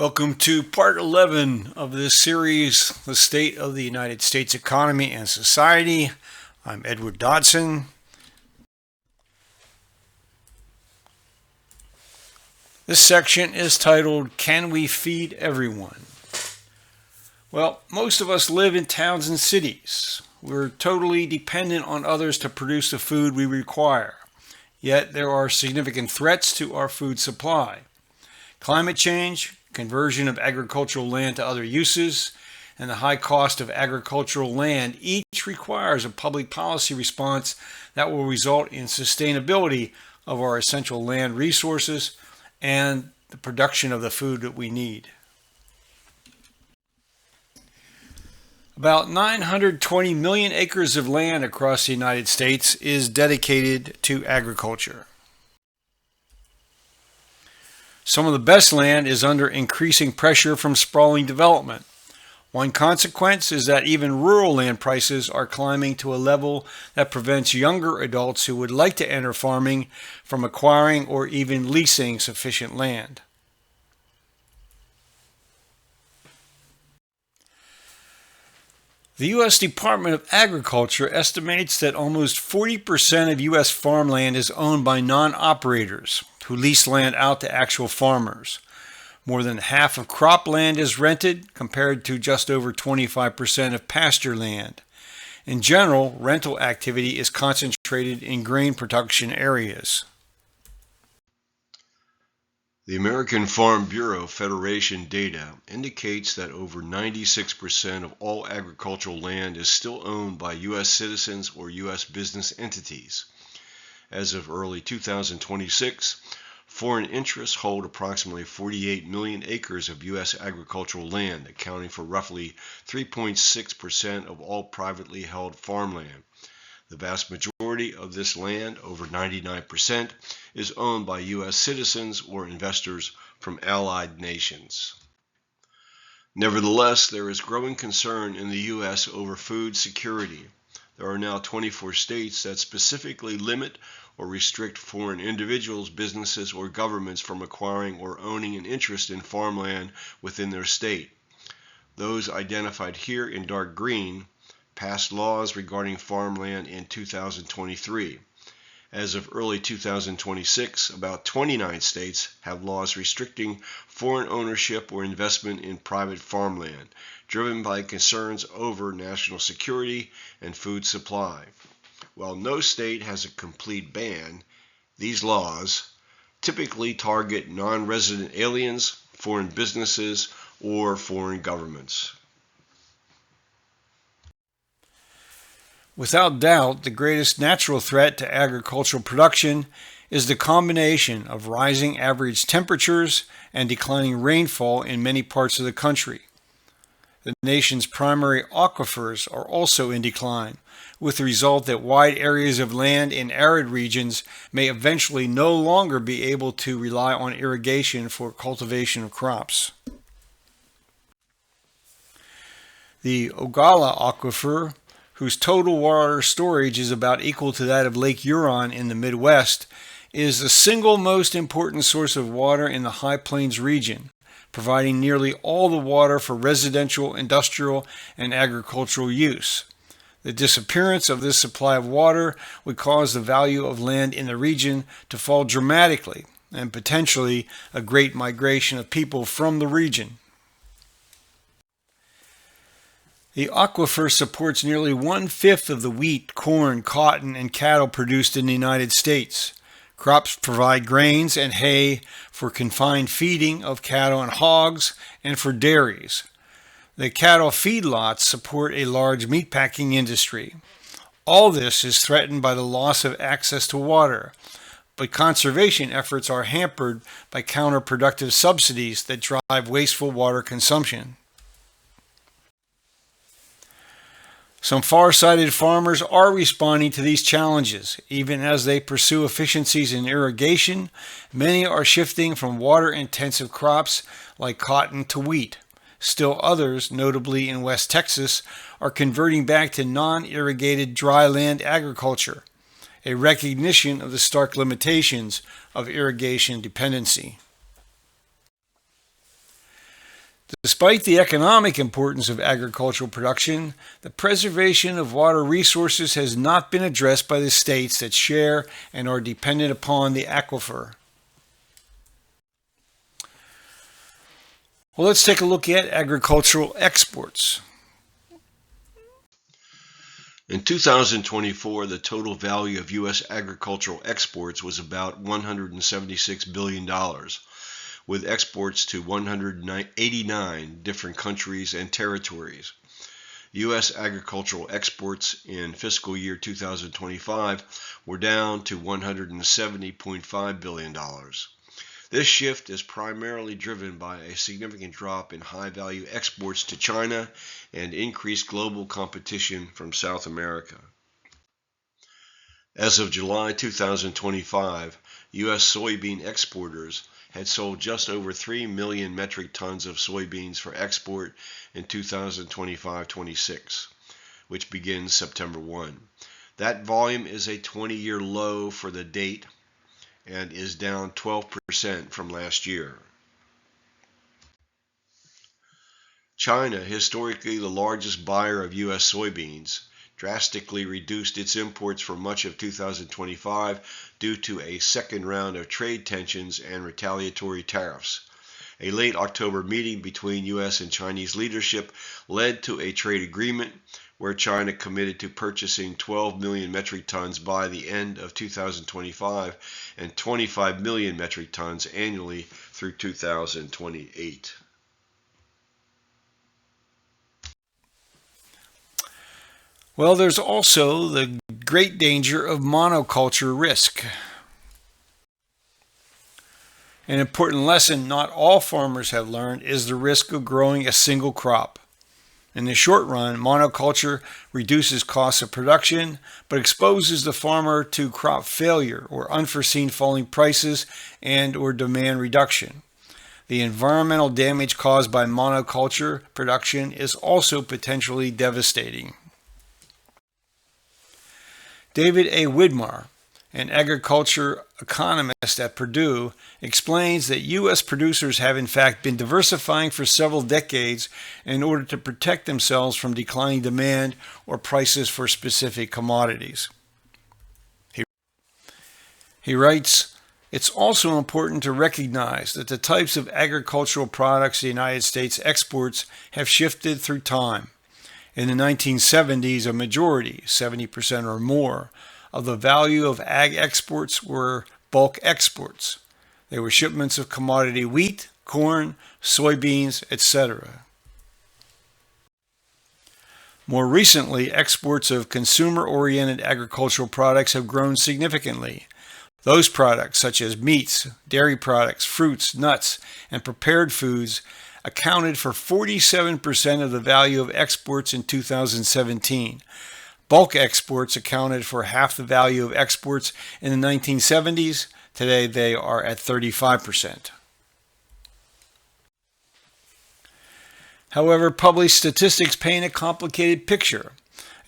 Welcome to part 11 of this series, The State of the United States Economy and Society. I'm Edward Dodson. This section is titled, Can We Feed Everyone? Well, most of us live in towns and cities. We're totally dependent on others to produce the food we require. Yet there are significant threats to our food supply. Climate change, conversion of agricultural land to other uses, and the high cost of agricultural land each requires a public policy response that will result in sustainability of our essential land resources and the production of the food that we need. About 920 million acres of land across the United States is dedicated to agriculture. Some of the best land is under increasing pressure from sprawling development. One consequence is that even rural land prices are climbing to a level that prevents younger adults who would like to enter farming from acquiring or even leasing sufficient land. The U.S. Department of Agriculture estimates that almost 40% of U.S. farmland is owned by non-operators who lease land out to actual farmers. More than half of cropland is rented, compared to just over 25% of pasture land. In general, rental activity is concentrated in grain production areas. The American Farm Bureau Federation data indicates that over 96% of all agricultural land is still owned by U.S. citizens or U.S. business entities. As of early 2026, foreign interests hold approximately 48 million acres of U.S. agricultural land, accounting for roughly 3.6% of all privately held farmland. The vast majority of this land, over 99%, is owned by U.S. citizens or investors from allied nations. Nevertheless, there is growing concern in the U.S. over food security. There are now 24 states that specifically limit or restrict foreign individuals, businesses, or governments from acquiring or owning an interest in farmland within their state. Those identified here in dark green passed laws regarding farmland in 2023. As of early 2026, about 29 states have laws restricting foreign ownership or investment in private farmland, driven by concerns over national security and food supply. While no state has a complete ban, these laws typically target non-resident aliens, foreign businesses, or foreign governments. Without doubt, the greatest natural threat to agricultural production is the combination of rising average temperatures and declining rainfall in many parts of the country. The nation's primary aquifers are also in decline, with the result that wide areas of land in arid regions may eventually no longer be able to rely on irrigation for cultivation of crops. The Ogallala Aquifer, whose total water storage is about equal to that of Lake Huron in the Midwest, is the single most important source of water in the High Plains region, providing nearly all the water for residential, industrial, and agricultural use. The disappearance of this supply of water would cause the value of land in the region to fall dramatically, and potentially a great migration of people from the region. The aquifer supports nearly 1/5 of the wheat, corn, cotton, and cattle produced in the United States. Crops provide grains and hay for confined feeding of cattle and hogs and for dairies. The cattle feedlots support a large meatpacking industry. All this is threatened by the loss of access to water, but conservation efforts are hampered by counterproductive subsidies that drive wasteful water consumption. Some far-sighted farmers are responding to these challenges. Even as they pursue efficiencies in irrigation, many are shifting from water-intensive crops like cotton to wheat. Still others, notably in West Texas, are converting back to non-irrigated dry land agriculture, a recognition of the stark limitations of irrigation dependency. Despite the economic importance of agricultural production, the preservation of water resources has not been addressed by the states that share and are dependent upon the aquifer. Well, let's take a look at agricultural exports. In 2024, the total value of U.S. agricultural exports was about $176 billion, with exports to 189 different countries and territories. U.S. agricultural exports in fiscal year 2025 were down to $170.5 billion. This shift is primarily driven by a significant drop in high-value exports to China and increased global competition from South America. As of July 2025, U.S. soybean exporters had sold just over 3 million metric tons of soybeans for export in 2025-26, which begins September 1. That volume is a 20-year low for the date and is down 12% from last year. China, historically the largest buyer of U.S. soybeans, drastically reduced its imports for much of 2025 due to a second round of trade tensions and retaliatory tariffs. A late October meeting between U.S. and Chinese leadership led to a trade agreement where China committed to purchasing 12 million metric tons by the end of 2025 and 25 million metric tons annually through 2028. Well, there's also the great danger of monoculture risk. An important lesson not all farmers have learned is the risk of growing a single crop. In the short run, monoculture reduces costs of production, but exposes the farmer to crop failure or unforeseen falling prices and/or demand reduction. The environmental damage caused by monoculture production is also potentially devastating. David A. Widmar, an agriculture economist at Purdue, explains that U.S. producers have in fact been diversifying for several decades in order to protect themselves from declining demand or prices for specific commodities. He writes, "It's also important to recognize that the types of agricultural products the United States exports have shifted through time. In the 1970s, a majority, 70% or more, of the value of ag exports were bulk exports. They were shipments of commodity wheat, corn, soybeans, etc. More recently, exports of consumer-oriented agricultural products have grown significantly. Those products, such as meats, dairy products, fruits, nuts, and prepared foods, accounted for 47% of the value of exports in 2017. Bulk exports accounted for half the value of exports in the 1970s. Today they are at 35%. However, published statistics paint a complicated picture.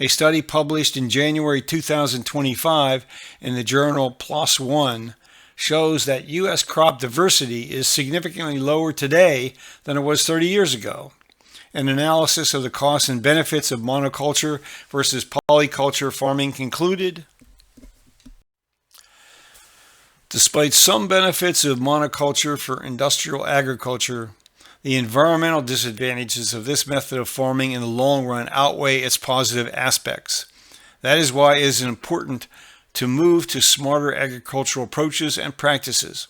A study published in January 2025 in the journal PLOS One shows that U.S. crop diversity is significantly lower today than it was 30 years ago. An analysis of the costs and benefits of monoculture versus polyculture farming concluded, despite some benefits of monoculture for industrial agriculture, the environmental disadvantages of this method of farming in the long run outweigh its positive aspects. That is why it is important to move to smarter agricultural approaches and practices.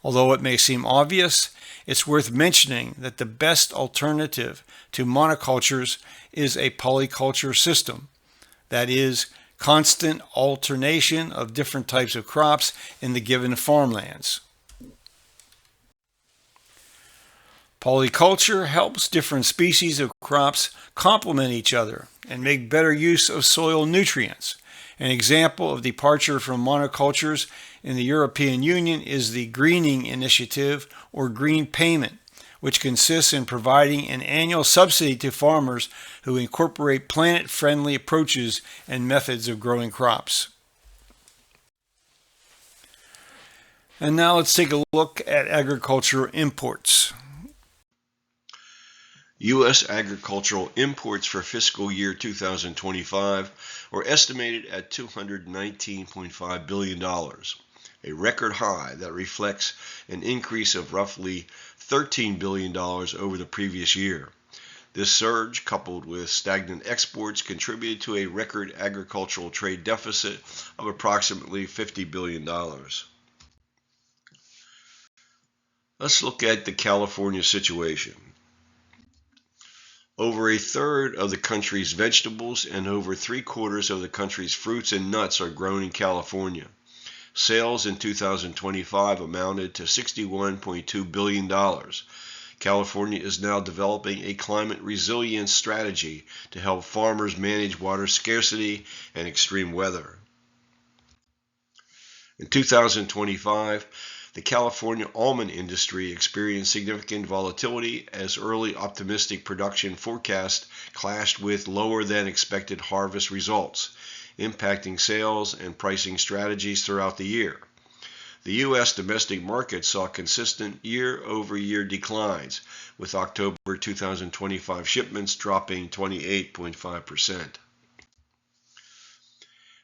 Although it may seem obvious, it's worth mentioning that the best alternative to monocultures is a polyculture system. That is, constant alternation of different types of crops in the given farmlands. Polyculture helps different species of crops complement each other and make better use of soil nutrients. An example of departure from monocultures in the European Union is the Greening Initiative, or Green Payment, which consists in providing an annual subsidy to farmers who incorporate planet-friendly approaches and methods of growing crops. And now let's take a look at agricultural imports. U.S. agricultural imports for fiscal year 2025 were estimated at $219.5 billion, a record high that reflects an increase of roughly $13 billion over the previous year. This surge, coupled with stagnant exports, contributed to a record agricultural trade deficit of approximately $50 billion. Let's look at the California situation. Over a third of the country's vegetables and over 3/4 of the country's fruits and nuts are grown in California. Sales in 2025 amounted to $61.2 billion. California is now developing a climate resilience strategy to help farmers manage water scarcity and extreme weather. In 2025, the California almond industry experienced significant volatility as early optimistic production forecasts clashed with lower than expected harvest results, impacting sales and pricing strategies throughout the year. The U.S. domestic market saw consistent year-over-year declines, with October 2025 shipments dropping 28.5%.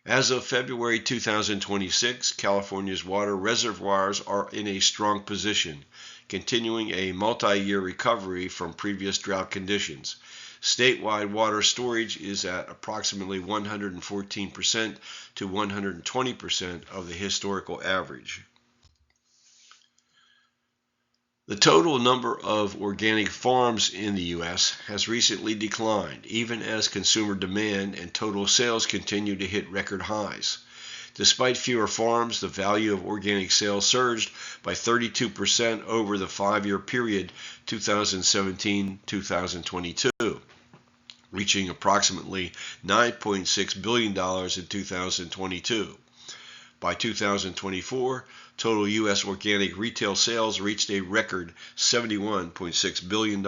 As of February 2026, California's water reservoirs are in a strong position, continuing a multi-year recovery from previous drought conditions. Statewide water storage is at approximately 114% to 120% of the historical average. The total number of organic farms in the U.S. has recently declined, even as consumer demand and total sales continue to hit record highs. Despite fewer farms, the value of organic sales surged by 32% over the 5-year period 2017-2022, reaching approximately $9.6 billion in 2022. By 2024, total U.S. organic retail sales reached a record $71.6 billion.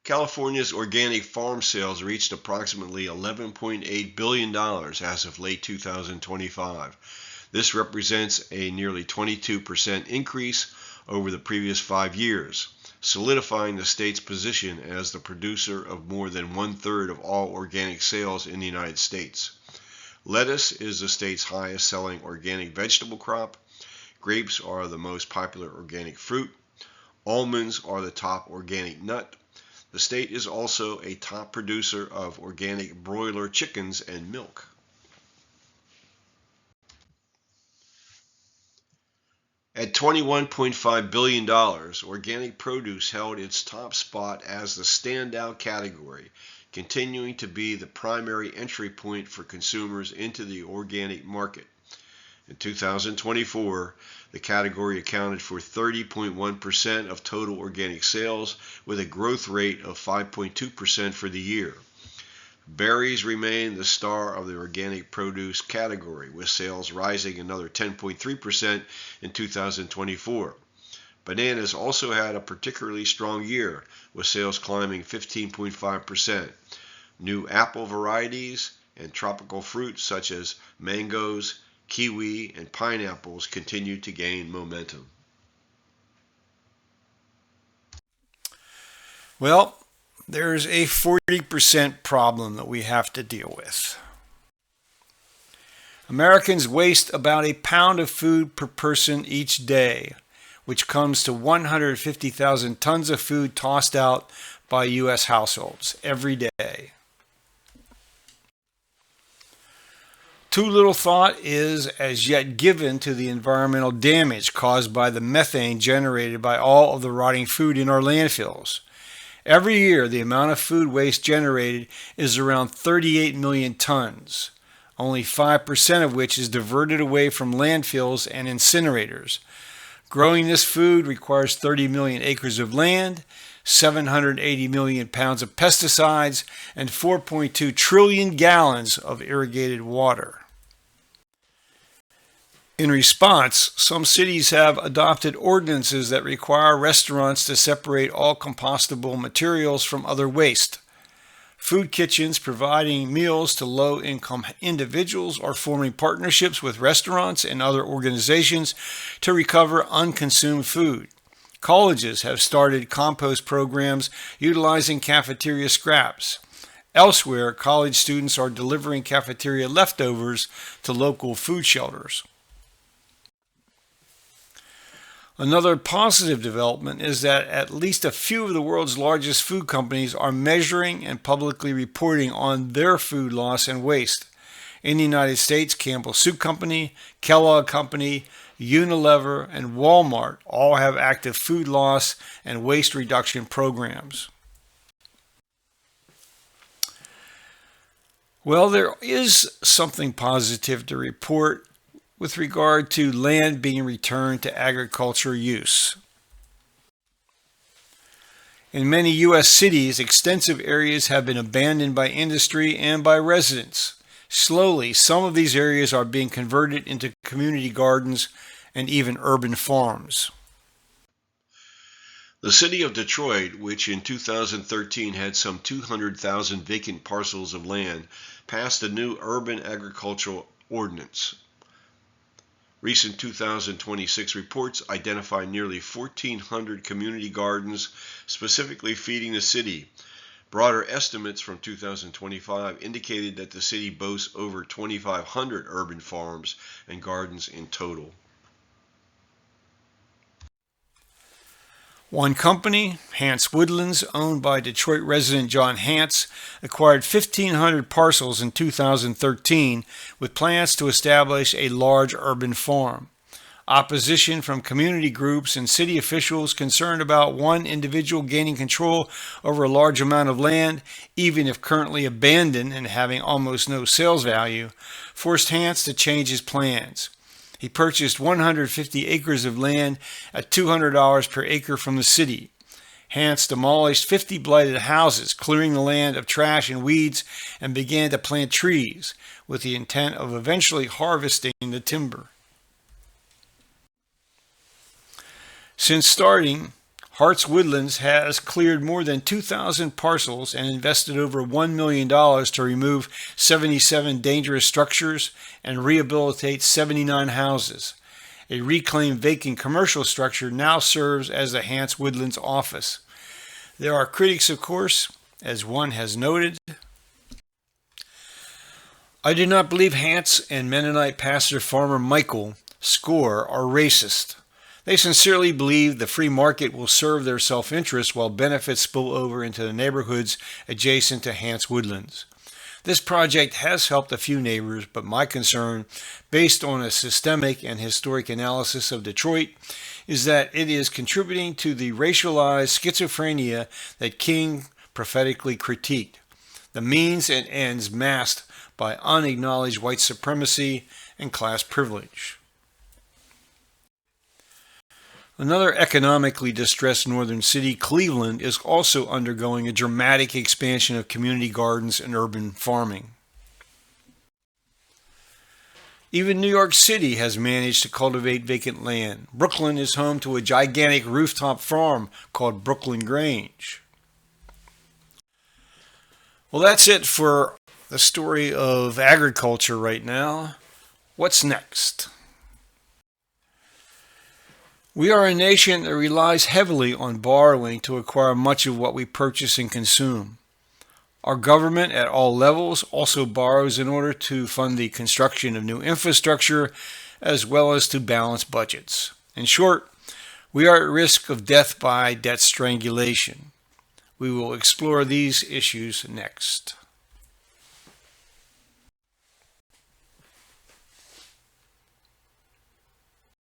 California's organic farm sales reached approximately $11.8 billion as of late 2025. This represents a nearly 22% increase over the previous 5 years, solidifying the state's position as the producer of more than 1/3 of all organic sales in the United States. Lettuce is the state's highest selling organic vegetable crop. Grapes are the most popular organic fruit. Almonds are the top organic nut. The state is also a top producer of organic broiler chickens and milk. At $21.5 billion, organic produce held its top spot as the standout category, continuing to be the primary entry point for consumers into the organic market. In 2024, the category accounted for 30.1% of total organic sales, with a growth rate of 5.2% for the year. Berries remain the star of the organic produce category, with sales rising another 10.3% in 2024. Bananas also had a particularly strong year, with sales climbing 15.5%. New apple varieties and tropical fruits such as mangoes, kiwi, and pineapples continue to gain momentum. Well, there's a 40% problem that we have to deal with. Americans waste about a pound of food per person each day, which comes to 150,000 tons of food tossed out by U.S. households every day. Too little thought is as yet given to the environmental damage caused by the methane generated by all of the rotting food in our landfills. Every year, the amount of food waste generated is around 38 million tons, only 5% of which is diverted away from landfills and incinerators. Growing this food requires 30 million acres of land, 780 million pounds of pesticides, and 4.2 trillion gallons of irrigated water. In response, some cities have adopted ordinances that require restaurants to separate all compostable materials from other waste. Food kitchens providing meals to low-income individuals are forming partnerships with restaurants and other organizations to recover unconsumed food. Colleges have started compost programs utilizing cafeteria scraps. Elsewhere, college students are delivering cafeteria leftovers to local food shelters. Another positive development is that at least a few of the world's largest food companies are measuring and publicly reporting on their food loss and waste. In the United States, Campbell Soup Company, Kellogg Company, Unilever, and Walmart all have active food loss and waste reduction programs. Well, there is something positive to report with regard to land being returned to agriculture use. In many U.S. cities, extensive areas have been abandoned by industry and by residents. Slowly, some of these areas are being converted into community gardens and even urban farms. The city of Detroit, which in 2013 had some 200,000 vacant parcels of land, passed a new urban agricultural ordinance. Recent 2026 reports identify nearly 1,400 community gardens specifically feeding the city. Broader estimates from 2025 indicated that the city boasts over 2,500 urban farms and gardens in total. One company, Hance Woodlands, owned by Detroit resident John Hance, acquired 1,500 parcels in 2013 with plans to establish a large urban farm. Opposition from community groups and city officials concerned about one individual gaining control over a large amount of land, even if currently abandoned and having almost no sales value, forced Hance to change his plans. He purchased 150 acres of land at $200 per acre from the city. Hance demolished 50 blighted houses, clearing the land of trash and weeds, and began to plant trees with the intent of eventually harvesting the timber. Since starting, Hance Woodlands has cleared more than 2,000 parcels and invested over $1 million to remove 77 dangerous structures and rehabilitate 79 houses. A reclaimed vacant commercial structure now serves as the Hance Woodlands office. There are critics, of course, as one has noted. I do not believe Hance and Mennonite pastor farmer Michael Score are racist. They sincerely believe the free market will serve their self-interest while benefits spill over into the neighborhoods adjacent to Hance Woodlands. This project has helped a few neighbors, but my concern, based on a systemic and historic analysis of Detroit, is that it is contributing to the racialized schizophrenia that King prophetically critiqued, the means and ends masked by unacknowledged white supremacy and class privilege. Another economically distressed northern city, Cleveland, is also undergoing a dramatic expansion of community gardens and urban farming. Even New York City has managed to cultivate vacant land. Brooklyn is home to a gigantic rooftop farm called Brooklyn Grange. Well, that's it for the story of agriculture right now. What's next? We are a nation that relies heavily on borrowing to acquire much of what we purchase and consume. Our government at all levels also borrows in order to fund the construction of new infrastructure as well as to balance budgets. In short, we are at risk of death by debt strangulation. We will explore these issues next.